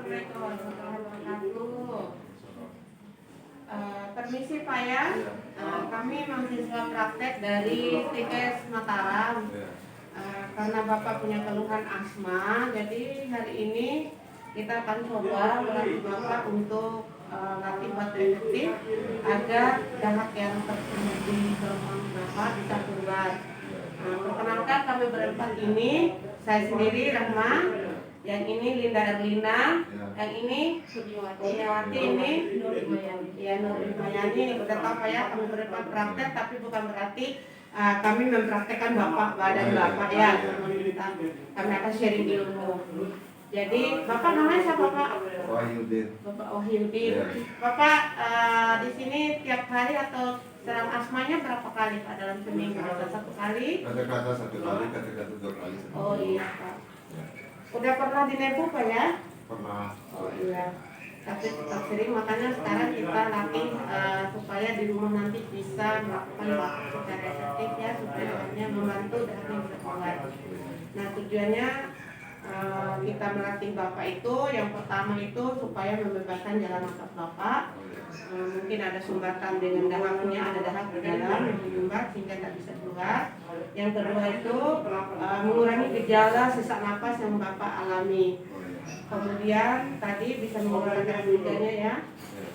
Assalamualaikum warahmatullahi wabarakatuh. Permisi Pak ya, kami mahasiswa praktek dari TKS Mataram. Karena Bapak punya keluhan asma, jadi hari ini kita akan coba melatih Bapak untuk latih batu efektif agar dahak yang terkena di gelombang Bapak bisa keluar. Perkenalkan kami berempat ini, saya sendiri Rahma, yang ini Linda Erlina, yang ini Suryawati, ini Nur Imayani. Udah tahu Pak ya, kami berempat praktek, tapi bukan berarti kami mempraktekkan Bapak badan Bapak ya. Kami akan sharing ilmu. Jadi Bapak namanya siapa Pak? Wahyudin. Bapak Wahyudin. Bapak di sini tiap hari atau serang asmanya berapa kali Pak dalam seminggu? Satu kali? Kata-kata satu kali, kata-kata dua kali. Oh iya Pak. Udah pernah dinebu Pak ya? Pernah. Oh iya. Tapi tetap sering, makanya sekarang kita latih supaya di rumah nanti bisa melakukan waktu secara efektif ya, supaya hanya membantu dan bisa keluar. Nah tujuannya kita melatih Bapak itu, yang pertama itu supaya membebaskan jalan nafas Bapak. Mungkin ada sumbatan dengan dahaknya, ada dahak di dalam yang menyumbat sehingga tidak bisa keluar. Yang kedua itu mengurangi gejala sesak nafas yang Bapak alami. Kemudian tadi bisa mengeluarkan gejanya ya.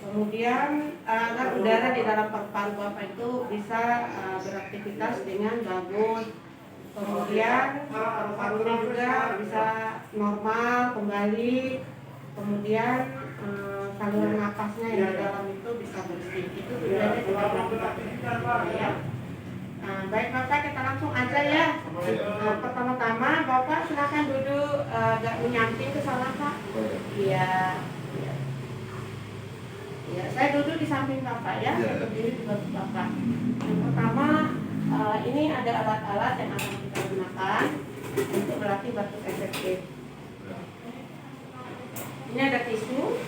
Kemudian agar udara di dalam paru-paru Bapak itu bisa beraktivitas dengan bagus. Kemudian paru-parunya juga bisa normal kembali. Kemudian saluran napasnya yang di dalam itu bisa bersih. Itu tujuannya juga ya. Baik Bapak, kita langsung aja ya. Pertama-tama Bapak silakan duduk agak menyamping ke sana Pak. Iya. Ya, saya duduk di samping Bapak ya. Saya berdiri di bawah Bapak. Yang pertama ini ada alat-alat yang akan kita gunakan untuk melatih batuk efektif. Ini ada tisu,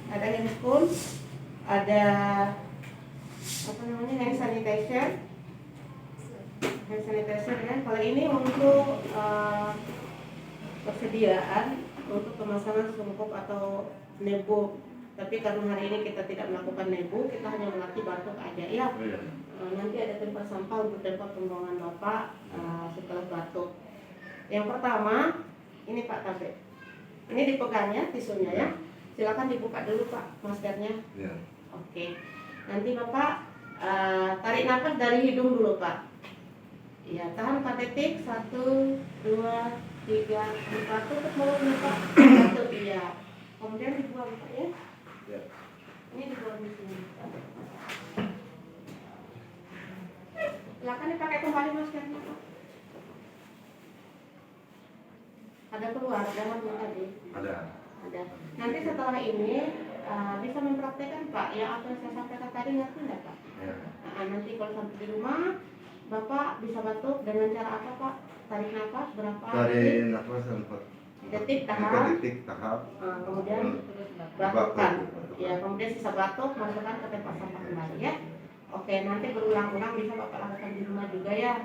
ada handscoon, ada hand sanitizer. Hand sanitizer ya. Kalau ini untuk persediaan untuk pemasangan sungkup atau nebu. Tapi karena hari ini kita tidak melakukan nebu, kita hanya melatih batuk aja ya. Nanti ada tempat sampah untuk tempat pembuangan Bapak setelah batuk. Yang pertama, ini Pak Tabe. Ini dipegangnya tisunya ya. Silakan dibuka dulu Pak maskernya. Oke. Nanti Bapak tarik nafas dari hidung dulu Pak. Ya, tahan 4 detik. 1, 2, 3, 4. Tutup mulutnya Pak. 1, iya. Kemudian dibuang Pak ya. Ini dibuang di sini. Silakan dipakai kembali maskernya Pak. Ada keluar jangan tadi. Ada. Nanti setelah ini bisa mempraktekkan Pak ya apa yang saya sampaikan tadi, ngerti enggak Pak? Ya. Nanti kalau sampai di rumah Bapak bisa batuk dengan cara apa Pak? Tarik nafas berapa? Tarik nafas 4 detik tahap. Kemudian batukkan. Ya, kemudian sisa batuk masukkan ke tempat sampah kembali ya. Oke, nanti berulang-ulang bisa Bapak lakukan di rumah juga ya.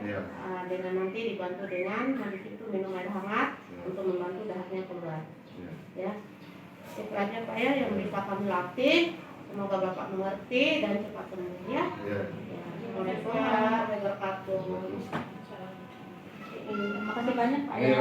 Dengan nanti dibantu dengan habis itu minum air hangat untuk membantu dahaknya keluar. Ya. Itu aja Pak ya yang bisa kami latih. Semoga Bapak mengerti dan cepat sembuh ya. Assalamualaikum warahmatullahi wabarakatuh. Terima kasih banyak Pak ya.